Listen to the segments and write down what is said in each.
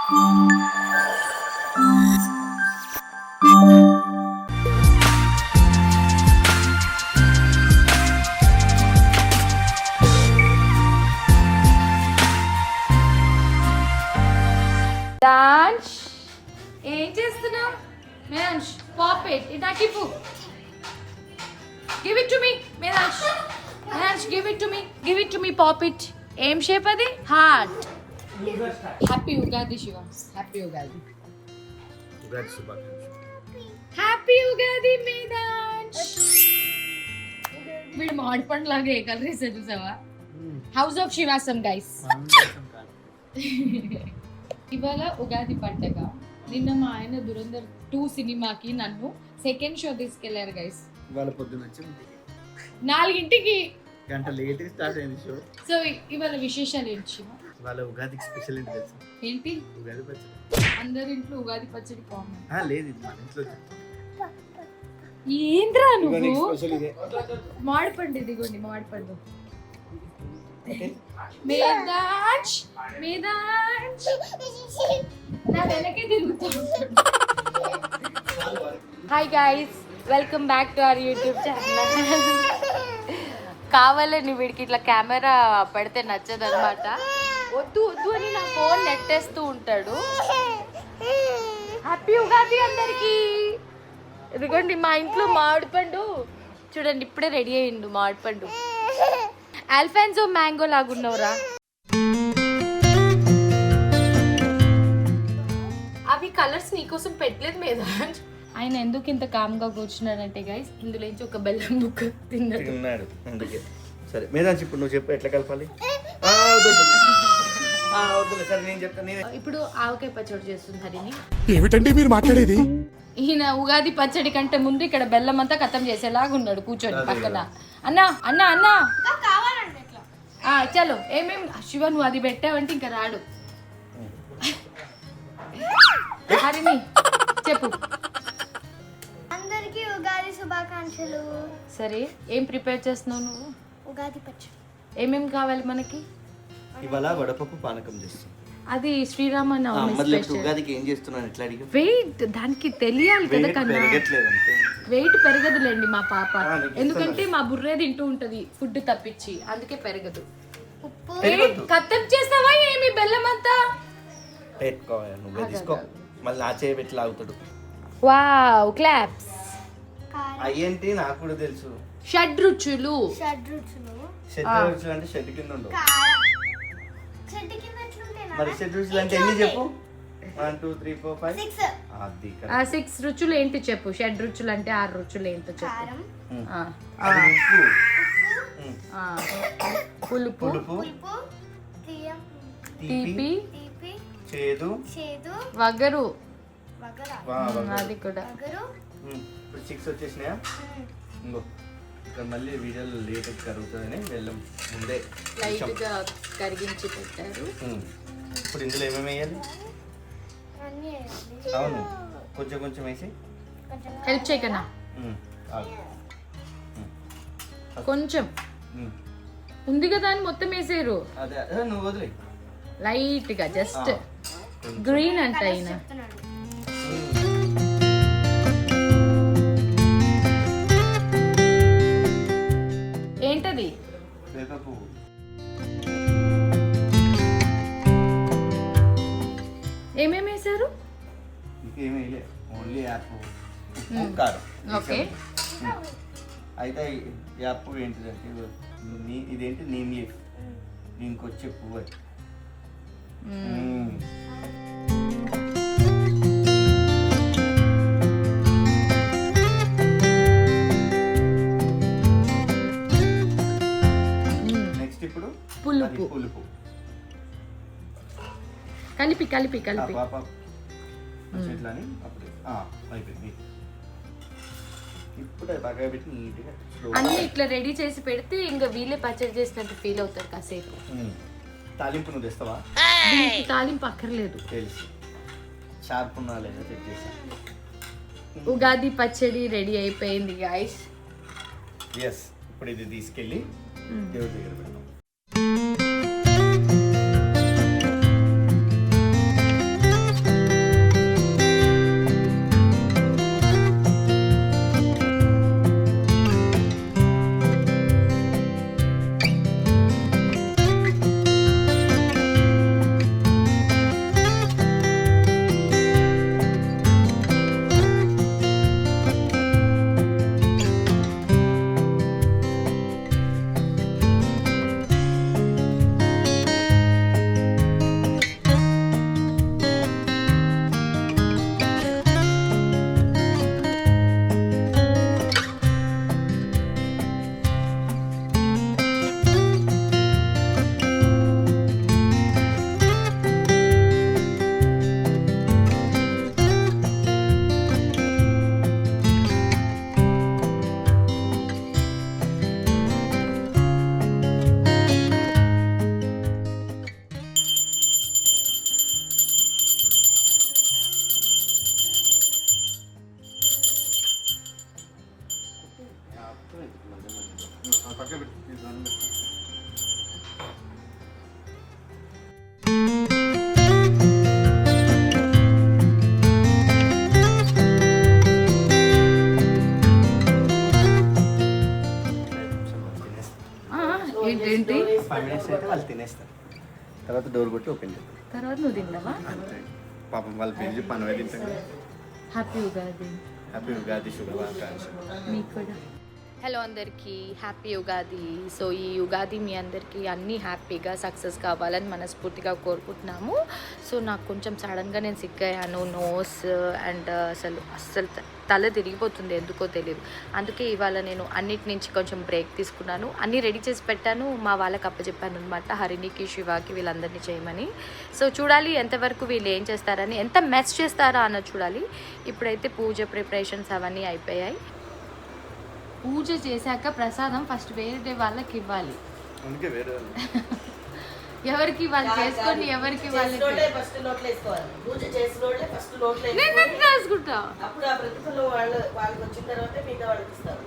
Dance ఏం చేస్తున్నావు? మేనాన్స్ pop it నాకు ఇవ్వు. గివ్ ఇట్ టు మీ మేనాన్స్. మేనాన్స్ give it to me. Give it to me pop it. ఏం షేప్ అది? Heart. Happy Ugadi Shiva. Happy Ugadi. Ugadi శుభాకాంక్షలు. హ్యాపీ ఉగాది మేనాన్స్. వీడు మామిడి పండు లాగా ఏ కలర్ వేసా చూసావా? House of Shivasam guys. ఇవాళ ఉగాది పండగ. నిన్న మా ఆయన దురంధర్ 2 సినిమాకి నన్ను సెకండ్ షో తీసుకెళ్లారు గైస్. ఇవాళ పొద్దున 4ంటికి గంట లేట్ స్టార్ట్ అయింది షో. సో ఇవాళ విశేషాలు ఏంటి? ఇవాళ ఉగాదికి స్పెషల్ ఏంటి తెలుసా? ఏంటి? ఉగాది పచ్చడి. అందరి ఇంట్లో ఉగాది పచ్చడి కామన్. లేదు ఇది మన ఇంట్లో ఏంద్రా నువ్వు? స్పెషల్ ఇదే. మామిడి పండు ఇదిగోండి మామిడి పండు. మేదాంష్ మేదాంష్ నా వెనకే తిరుగుతా. Hi guys, welcome back to our YouTube channel. కావాలని వీడికి ఇట్లా కెమెరా పెడితే నచ్చదు అనమాట. వద్దు వద్దు అని నా ఫోన్ నెట్టేస్తూ ఉంటాడు. హ్యాపీ ఉగాది అందరికి. ఇదిగోండి మా ఇంట్లో మామిడి పండు చూడండి, ఇప్పుడే రెడీ అయ్యిండు మామిడి పండు. ఆల్ఫాన్సో మ్యాంగో లాగున్నవరా. అవి కలర్స్ నీకోసం పెట్టలేదు మీద. ఆయన ఎందుకు ఇంత కామ్గా కూర్చున్నాడంటే గైస్, ఇందులోంచి ఒక బెల్లం ముక్క తిన్నాడు అందుకే. సరే మేదాంచి ఇప్పుడు నువ్వు చెప్పు ఎట్లా కలపాలి. సరే నేను చెప్తాను. ఇప్పుడు ఆవకాయ పచ్చడి చేస్తుంది హరిని. ఏమిటండి మీరు మాట్లాడేది? ఈయన ఉగాది పచ్చడి కంటే ముందు ఇక్కడ బెల్లం అంతా ఖతం చేసేలాగా ఉన్నాడు కూర్చొని పక్కన. అన్నా అన్నా అన్నా చలో ఏమేం శివ నువ్వు అది పెట్టావంటే ఇంకా రాడు. హరిని చెప్పు. అందరికీ ఉగాది శుభాకాంక్షలు. సరే ఏం ప్రిపేర్ చేస్తున్నావు నువ్వు? ఉగాది పచ్చడి. ఏమేం కావాలి మనకి? ఇవాళ వడపప్పు పానకం చేస్తాం. అది శ్రీరామనవమి స్పెషల్. ఉగాదికి ఏం చేస్తున్నాను ఎట్లా అడిగి? వెయిట్ దానికి తెలియాలి కదా కన్నా. వెయిట్ పెరగదులేండి మా పాప, ఎందుకంటే మా బుర్రే తింటూ ఉంటది ఫుడ్ తప్పించి, అందుకే పెరగదు. కత్తం చేస్తావా ఏమి బెల్లం అంతా? తీసుకో మళ్ళీ నా చేయి పెట్టి లాగుతాడు. Wow claps. అయ్యేంటి నాకు కూడా తెలుసు. షడ్రుచులు. షడ్రుచులు అంటే షెడ్ కింద ఉండవు. చెట్టు కింద ఎట్లుంటేనా? మరి షడ్రుచులు అంటే ఎన్ని చెప్పు? 1 2 3 4 5 6. అది 6 రుచులు ఏంటి చెప్పు? షడ్ రుచులు అంటే 6 రుచులు ఏంటో చెప్పు. కారం, పులుపు, పులుపు, తీపి, చేదు, వగరు. వగరు. అది కూడా. ఇప్పుడు 6 వచ్చేసినాయా? ఇంకో ఇక్కడ మళ్ళీ వీడియోలో లేట్ కరుగుతుందని వెళ్ళం ముందే లైట్గా కరిగించి పెట్టారు. ఇప్పుడు ఇందులో ఏమేమి వేయాలి? అవును కొంచెం కొంచెం వేసి హెల్ప్ చేయకనా? కొంచెం ఉంది కదా అని మొత్తం వేసారు. అదే నువ్వు వదిలే. లైట్ గా జస్ట్ గ్రీన్ అంట అయినా. ఏంటది? వేప పువ్వు. ఏమేమి వేసారు? ఇంకేమీ వేయలే, ఓన్లీ యాప్ కారం. ఓకే. అయితే యాప్ పువ్వు ఏంటిదంటే ఇదేంటి నీమ్ లీఫ్, దీనికి వచ్చే పువ్వు. నెక్స్ట్ ఇప్పుడు పులుపు. పులుపు కలిపి కలిపి కలిపి ఇట్లా అని అప్పుడు అయిపోయింది. ఇప్పుడు బాగా పెట్టి నీట్గా అన్ని ఇట్లా రెడీ చేసి పెడితే ఇంకా వీళ్ళే పచ్చడి చేసినట్టు ఫీల్ అవుతారు కాసేపు. తాలింపు నువ్వు తెస్తావా? దీనికి తాలింపు అక్కర్లేదు. తెలుసు, షార్ప్ ఉన్నా లేదా చెక్ చేసా. ఉగాది పచ్చడి రెడీ అయిపోయింది గైస్. ఎస్, ఇప్పుడు ఇది తీసుకెళ్ళి దేవుడి దగ్గర పెడతాం. తినేస్తాను, తర్వాత డోర్ కొట్టి ఓపెన్ చేస్తాను. తర్వాత నువ్వు తిన్నావా? అంతే. పాపం వాళ్ళు పిలిచి పని తింటాను. హ్యాపీ ఉగాది. హ్యాపీ ఉగాది, శుభాకాంక్షలు మీకు కూడా. హలో అందరికీ, హ్యాపీ ఉగాది. సో ఈ ఉగాది మీ అందరికీ అన్నీ హ్యాపీగా సక్సెస్ కావాలని మనస్ఫూర్తిగా కోరుకుంటున్నాము. సో నాకు కొంచెం సడన్గా నేను సిక్ అయ్యాను, నోస్ అండ్ అస్సలు తల తిరిగిపోతుంది, ఎందుకో తెలియదు. అందుకే ఇవాళ నేను అన్నిటి నుంచి కొంచెం బ్రేక్ తీసుకున్నాను, అన్నీ రెడీ చేసి పెట్టాను, మా వాళ్ళకి అప్పచెప్పాను అనమాట, హరిణికి శివాకి వీళ్ళందరినీ చేయమని. సో చూడాలి ఎంతవరకు వీళ్ళు ఏం చేస్తారని, ఎంత మెస్ చేస్తారా అన్నది చూడాలి. ఇప్పుడైతే పూజ ప్రిపరేషన్స్ అవన్నీ అయిపోయాయి. పూజ చేశాక ప్రసాదం ఫస్ట్ వేరే వాళ్ళకి ఇవ్వాలి. అందుకే వేరే ఎవరికి వాళ్ళు చేసుకొని ఎవరికి వాళ్ళకి ఫస్ట్ నోట్లో వేసుకోవాలి. పూజ చేసిన వాళ్ళే ఫస్ట్ నోట్లో నేను ఎట్లా రాసుకుంటా? అప్పుడు ఆ ప్రతిఫలం వాళ్ళకి వచ్చిన తర్వాత మిగతా వాళ్ళకి ఇస్తారు.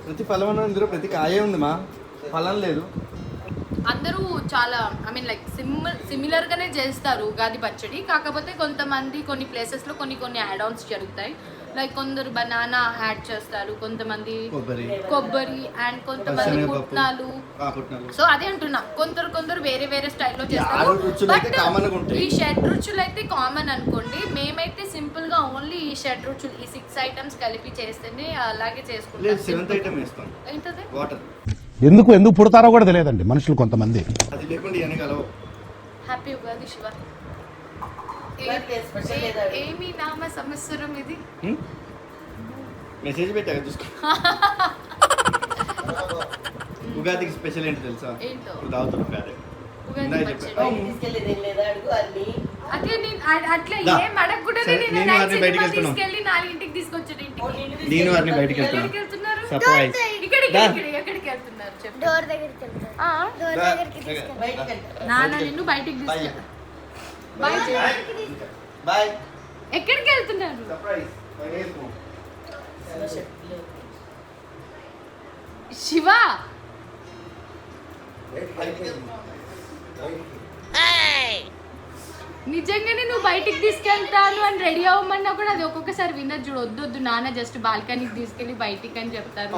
ప్రతి ఫలం ఇందులో ప్రతి కాయే ఉంది మా, ఫలం లేదు. అందరూ చాలా లైక్ సిమిలర్గానే చేస్తారు ఉగాది పచ్చడి. కాకపోతే కొంతమంది కొన్ని ప్లేసెస్లో కొన్ని యాడ్ ఆన్స్ జరుగుతాయి. లైక్ కొందరు బనానా యాడ్ చేస్తారు, కొంతమంది కొబ్బరి అండ్ కొంతమంది పుట్నాలు. సో అదే అంటున్నా, కొందరు వేరే స్టైల్లో చేస్తారు. బట్ ఈ షడ్ రుచులు అయితే కామన్ అనుకోండి. మేమైతే సింపుల్ గా ఓన్లీ ఈ షడ్ రుచులు, ఈ 6 ఐటమ్స్ కలిపి చేస్తేనే అలాగే చేసుకుంటాం. ఏంటది? ఎందుకు పుడతారో కూడా తెలియదండి మనుషులు కొంతమంది. హ్యాపీ ఉగాది శివ. ఏమి నామ సంవత్సరం ఇది? మెసేజ్ పెట్టా చూసుకో. ఉగాదికి స్పెషల్ ఏంటి తెలుసా? ఏంటో దావుతాను కాదే తీసుకెళ్ళేది ఏం లేదా అడుగు అన్ని. అదే నేను అట్లా ఏం అడగకూడదు. తీసుకెళ్ళి 4ంటికి తీసుకొచ్చాడు ఇంటికి. నేను వారిని బయటికి ఎక్కడికి వెళ్తున్నారు? సర్ప్రైజ్. ఎక్కడికి వెళ్తున్నారు చెప్పు. డోర్ దగ్గరికి వెళ్తారు. డోర్ దగ్గరికి తీసుకెళ్తారు. బయటికి వెళ్తారు. నాన్న నిన్ను బయటికి తీసుకెళ్ళి. బాయ్. ఎక్కడికి వెళ్తున్నారు? సర్ప్రైజ్. శివ నిజంగానే నువ్వు బయటికి తీసుకెళ్తాను అని రెడీ అవ్వమన్నా కూడా అది ఒక్కొక్కసారి వినదు. చూడు, వద్దు నాన్న జస్ట్ బాల్కనీకి తీసుకెళ్ళి బయటికి అని చెప్తారు.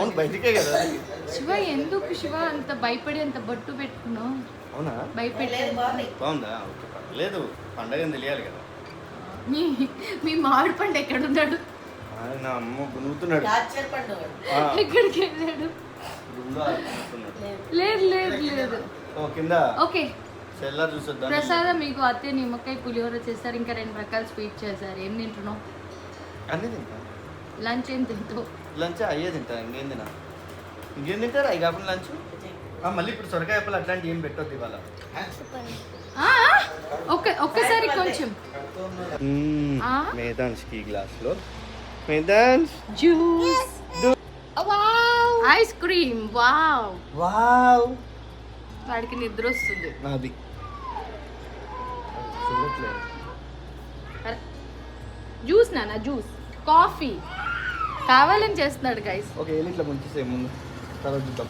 శివ ఎందుకు శివ అంత భయపడి అంత బొట్టు పెట్టుకున్నావు? అవునా? భయపెట్టి బాగుందా? లేదు, పండగ తెలియాలి కదా. మీ మామిడి పండు ఎక్కడున్నాడు? నా అమ్మ గునుగుతున్నాడు. టార్చర్ పండుగ. ఎక్కడికి వెళ్ళాడు? లేదు. ఓకే, ప్రసాదం మీకు అత్తే నిమ్మకాయ పులిహోర చేస్తారు, ఇంకా 2 రకాల స్వీట్ చేశారు. ఏం తింటున్నావు? అన్నీ తింటా. లంచ్ ఏం తింటావు? లంచ్ అయ్యే తింటా, ఇంకేం తింటారా? అవి కాకుండా లంచ్ మళ్ళీ ఇప్పుడు సొరకాయ అప్పలు అట్లాంటివి ఏం పెట్టొద్దు ఇవాళ. ఒక్కసారి కొంచెం మేదాన్స్కి గ్లాస్లో మేదాన్స్ జ్యూస్, ఐస్ క్రీమ్. వావ్, వాడికి నిద్ర వస్తుంది. నాది చూడట్లేదు. జ్యూస్ నాన్న, జ్యూస్, కాఫీ కావాలని చేస్తున్నాడు గైస్. ఓకే, ఇట్లా ముంచేసే ముందు, తర్వాత చూద్దాం.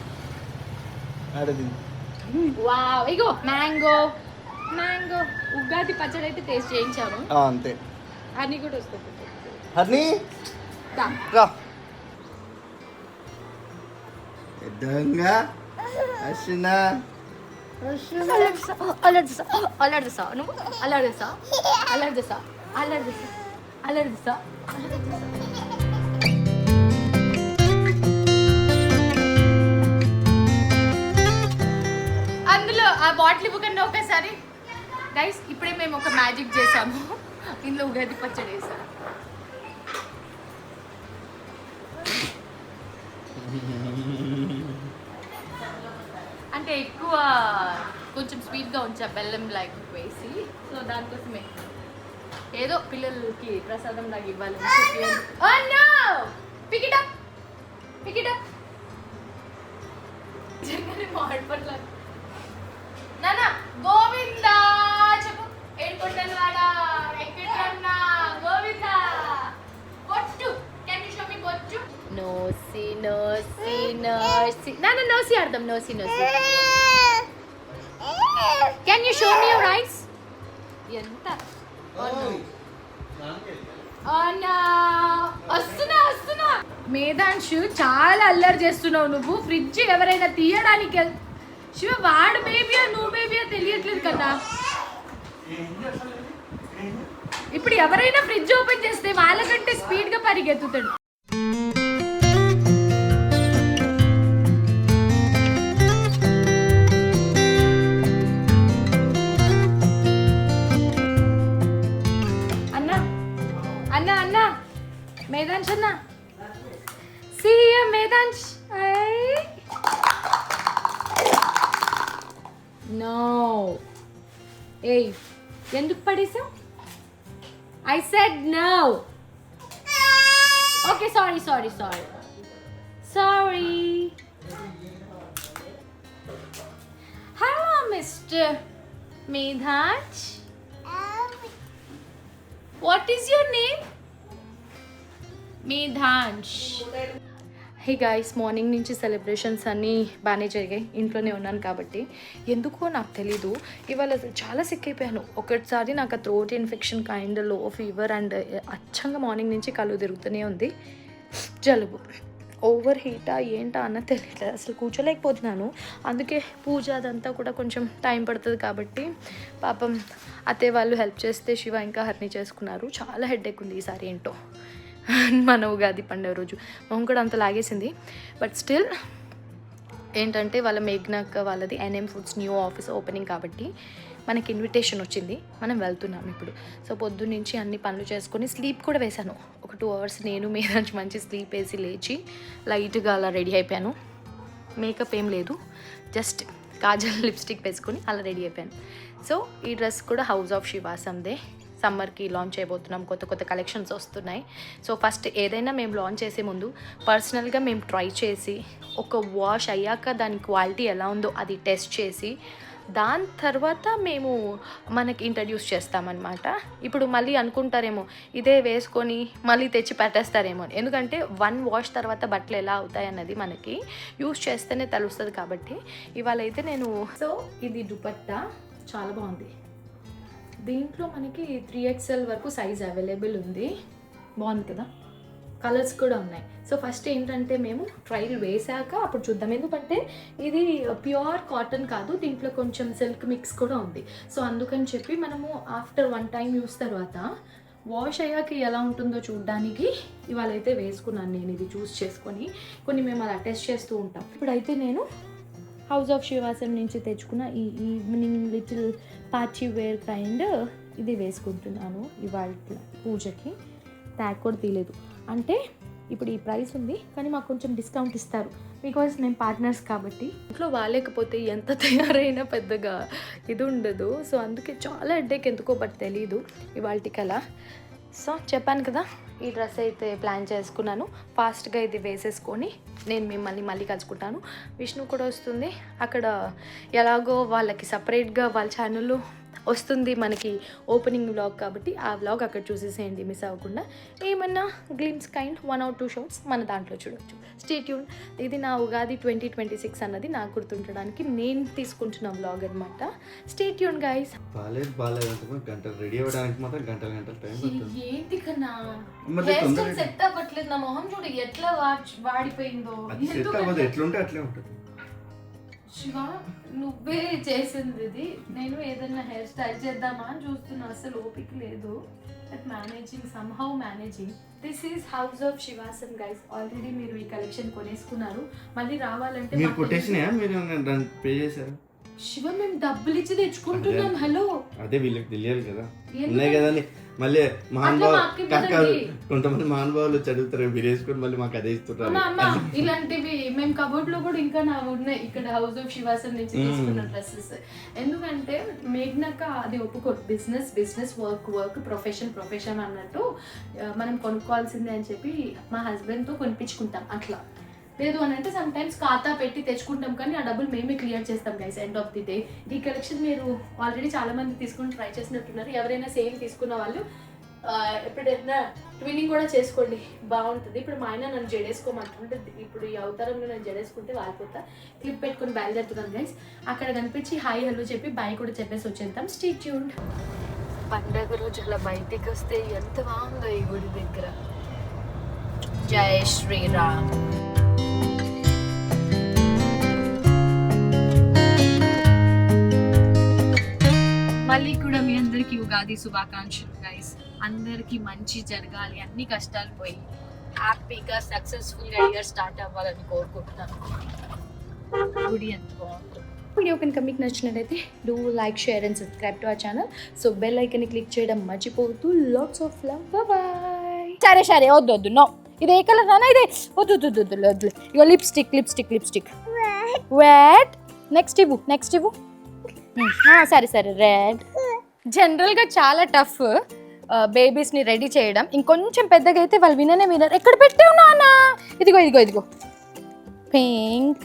వావ్, ఇగో మ్యాంగో ఉగాది పచ్చడి అయితే టేస్ట్ చేయించాను. అంతే. హనీ కూడా వస్తుంది. హనీ రా. ఎద్దంగా అశ్వినా అలర్దసా నువ్వు అలర్దసా. అందులో ఆ బాటిల్ ఇవ్వకండి ఒకసారి గైస్. ఇప్పుడే మేము ఒక మ్యాజిక్ చేసాము, ఇందులో ఉగాది పచ్చడి వేసాము. అంటే ఎక్కువ కొంచెం స్వీట్గా ఉంచా, బెల్లం లైక్ వేసి. సో దానికోసమే ఏదో పిల్లలకి ప్రసాదం లాగా ఇవ్వాలి. నానా గోవిందా చెప్పు. ఏడుకొండల వాడ వెంకటరమణ గోవిందా. బొట్టు, కెన్ యు షో మీ బొట్టు? నోసి నాన్న, నోసి అర్థం. నోసి can you show me your eyes? ఎంత వస్తున్నా. మేధాంశు చాలా అల్లరి చేస్తున్నావు నువ్వు. ఫ్రిడ్జ్ ఎవరైనా తీయడానికి శివ వాడు బేబీయా నువ్వు బేబీయా తెలియట్లేదు కదా. ఇప్పుడు ఎవరైనా ఫ్రిడ్జ్ ఓపెన్ చేస్తే వాళ్ళకంటే స్పీడ్ గా పరిగెత్తుతాడు. అన్నా అన్నా అన్నా మేధాంశ్ అన్నా సీఎం మేధాంశ్. నో ఏయ్ ఎందుకు పడేసావు? I said no. Okay, sorry. Hello, Mr. Medhansh. What is your name? Medhansh. Hey guys, morning నుంచి సెలబ్రేషన్స్ అన్నీ బాగానే జరిగాయి. ఇంట్లోనే ఉన్నాను కాబట్టి ఎందుకో నాకు తెలీదు ఇవాళ చాలా సిక్ అయిపోయాను. ఒకసారి నాకు థ్రోట్ ఇన్ఫెక్షన్ కైండ్ లో ఫీవర్ అండ్ అచ్చంగా మార్నింగ్ నుంచి కళ్ళు తిరుగుతూనే ఉంది. జలుబు ఓవర్ హీటా ఏంటా అన్న తెలియట్లేదు, అసలు కూర్చోలేకపోతున్నాను. అందుకే పూజ అదంతా కూడా కొంచెం టైం పడుతుంది కాబట్టి పాపం అత్తయ్య వాళ్ళు హెల్ప్ చేస్తే శివ ఇంకా హర్ని చేసుకున్నారు. చాలా హెడేక్ ఉంది ఈసారి ఏంటో. మన ఉగాది పండుగ రోజు మొహం కూడా అంత లాగేసింది. బట్ స్టిల్ ఏంటంటే వాళ్ళ మేఘ్నాక్ వాళ్ళది NM foods new office opening కాబట్టి మనకి ఇన్విటేషన్ వచ్చింది, మనం వెళ్తున్నాం ఇప్పుడు. సో పొద్దున్న నుంచి అన్ని పనులు చేసుకొని స్లీప్ కూడా వేశాను. ఒక 2 hours నేను మేధాంశ్ మంచి స్లీప్ వేసి లేచి లైట్గా అలా రెడీ అయిపోయాను. మేకప్ ఏం లేదు, జస్ట్ కాజల్ లిప్స్టిక్ వేసుకొని అలా రెడీ అయిపోయాను. సో ఈ డ్రెస్ కూడా హౌస్ ఆఫ్ శివాసందే. సమ్మర్కి లాంచ్ చేయబోతున్నాం, కొత్త కలెక్షన్స్ వస్తున్నాయి. సో ఫస్ట్ ఏదైనా మేము లాంచ్ చేసే ముందు పర్సనల్గా మేము ట్రై చేసి ఒక వాష్ అయ్యాక దాని క్వాలిటీ ఎలా ఉందో అది టెస్ట్ చేసి దాని తర్వాత మేము మనకి ఇంట్రడ్యూస్ చేస్తామన్నమాట. ఇప్పుడు మళ్ళీ అనుకుంటారేమో ఇదే వేసుకొని మళ్ళీ తెచ్చి పెట్టేస్తారేమో, ఎందుకంటే 1 వాష్ తర్వాత బట్టలు ఎలా అవుతాయి అన్నది మనకి యూస్ చేస్తేనే తెలుస్తుంది. కాబట్టి ఇవాళ అయితే నేను సో ఇది దుపట్టా చాలా బాగుంది. దీంట్లో మనకి 3XL వరకు సైజ్ అవైలబుల్ ఉంది. బాగుంది కదా, కలర్స్ కూడా ఉన్నాయి. సో ఫస్ట్ ఏంటంటే మేము ట్రైల్ వేసాక అప్పుడు చూద్దాం, ఎందుకంటే ఇది ప్యూర్ కాటన్ కాదు, దీంట్లో కొంచెం సిల్క్ మిక్స్ కూడా ఉంది. సో అందుకని చెప్పి మనము ఆఫ్టర్ 1 time యూస్ తర్వాత వాష్ అయ్యాక ఎలా ఉంటుందో చూడడానికి ఇవాళ అయితే వేసుకున్నాను నేను. ఇది చూస్ చేసుకొని కొన్ని మేము అలా టెస్ట్ చేస్తూ ఉంటాం. ఇప్పుడైతే నేను హౌస్ ఆఫ్ శివాసం నుంచి తెచ్చుకున్న ఈ evening little party wear kind ఇది వేసుకుంటున్నాను ఇవాళ పూజకి. ట్యాగ్ కూడా తీయలేదు, అంటే ఇప్పుడు ఈ ప్రైస్ ఉంది కానీ మాకు కొంచెం డిస్కౌంట్ ఇస్తారు బికాజ్ మేము పార్ట్నర్స్ కాబట్టి. ఇంట్లో బాగాలేకపోతే ఎంత తయారైనా పెద్దగా ఇది ఉండదు. సో అందుకే చాలా హెడేక్ ఎందుకో బట్ తెలీదు ఇవాళకి అలా. సో చెప్పాను కదా, ఈ డ్రెస్ అయితే ప్లాన్ చేసుకున్నాను. ఫాస్ట్గా ఇది వేసేసుకొని నేను మిమ్మల్ని మళ్ళీ కలుసుకుంటాను. విష్ణు కూడా వస్తుంది, అక్కడ ఎలాగో వాళ్ళకి సపరేట్గా వాళ్ళ ఛానల్లో వస్తుంది మనకి ఓపెనింగ్ వ్లాగ్ కాబట్టి ఆ వ్లాగ్ అక్కడ చూసేసేయండి మిస్ అవ్వకుండా. ఏమన్నా గ్లిమ్స్ కైండ్ 1 or 2 shots మన దాంట్లో చూడొచ్చు. Stay tune. ఇది నా ఉగాది 2026 అన్నది నాకు గుర్తుండడానికి నేను తీసుకుంటున్న వ్లాగ్ అనమాట. Stay tune guys. బాలేదు గంటలు రెడీ అవ్వడానికి మాత్రం గంటలు టైం పడుతుంది. ఏంటి కన్నా సెట్ అవ్వట్లేదు, నా మొహం చూడు ఎట్లా వాడిపోయిందో. ఎట్లుంటే అట్లే ఉంటుంది శివ, నువ్వే చేసింది ఇది. నేను ఏదైనా హెయిర్ స్టైల్ చేద్దామా అని చూస్తున్నా, అసలు ఓపిక లేదు. Managing this is house of Shivasam guys. Already మీరు ఈ కలెక్షన్ కొనేసుకున్నారు, మళ్ళీ రావాలంటే మీరు కొట్టేసినాయా? మీరు పే చేశారు? శివ, మేము డబ్బులు ఇచ్చి తెచ్చుకుంటున్నాం. హలో, అదే వీళ్ళకి తెలియదు కదా, ఉన్నాయి కదా మళ్ళీ కొంతమంది మహానుభావులు చదువుతారు, మీరు వేసుకొని మళ్ళీ మాకు అదే ఇస్తున్నారు. ఇలాంటివి మేము కబోర్డ్ లో కూడా ఇంకా నా ఉన్నాయి ఇక్కడ హౌస్ ఆఫ్ శివాసం నుంచి తీసుకున్న డ్రెస్సెస్. ఎందుకంటే మేఘ్నాక అది ఒప్పుకోరు, బిజినెస్ వర్క్ ప్రొఫెషన్ అన్నట్టు మనం కొనుక్కోవాల్సిందే అని చెప్పి మా హస్బెండ్ తో కొనిపించుకుంటాం. అట్లా లేదు అని అంటే సమ్ టైమ్స్ ఖాతా పెట్టి తెచ్చుకుంటాం, కానీ ఆ డబ్బులు మేమే క్లియర్ చేస్తాం guys end of the day. ఈ కలెక్షన్ మీరు ఆల్రెడీ చాలా మంది తీసుకుని ట్రై చేసినట్టున్నారు. ఎవరైనా సేమ్ తీసుకున్న వాళ్ళు ఎప్పుడైనా ట్విన్నింగ్ కూడా చేసుకోండి, బాగుంటుంది. ఇప్పుడు మా ఆయన నన్ను జడేసుకోమంటుంటే ఇప్పుడు ఈ అవతారంలో నేను జడేసుకుంటే వాలిపోతా. క్లిప్ పెట్టుకుని బయలుదేరుతున్నాను గైస్. అక్కడ కనిపించి హాయ్ హలో చెప్పి బాయ్ కూడా చెప్పేసి వచ్చేద్దాం. Stay tuned. పండగ రోజు అలా బయటికి వస్తే ఎంత బాగుందో ఈ గుడి దగ్గర. జై శ్రీరామ్. మళ్ళీ కూడా మీ అందరికీ ఉగాది శుభాకాంక్షలు గైస్. అందరికీ మంచి జరగాలి, అన్ని కష్టాలు పోయి హ్యాపీగా సక్సెస్ఫుల్గా ఇయర్ స్టార్ట్ అవ్వాలని కోరుకుంటున్నాను. గుడి ఎంత బాగుంటుంది. వీడియో కనుక మీకు నచ్చినట్లయితే do like, share and subscribe to our channel. So bell icon click చేయడం మర్చిపోవద్దు. Lots of love. బాయ్. సరే వద్దు నో. ఇది ఏ కలర్ నాన్న? ఇదే వద్దు. ఇగో లిప్స్టిక్. రెడ్. నెక్స్ట్ ఇవ్వు. సరే రెడ్. జనరల్గా చాలా టఫ్ బేబీస్ని రెడీ చేయడం. ఇంకొంచెం పెద్దగా అయితే వాళ్ళు వినరు. ఎక్కడ పెట్టావు నాన్న? ఇదిగో పింక్.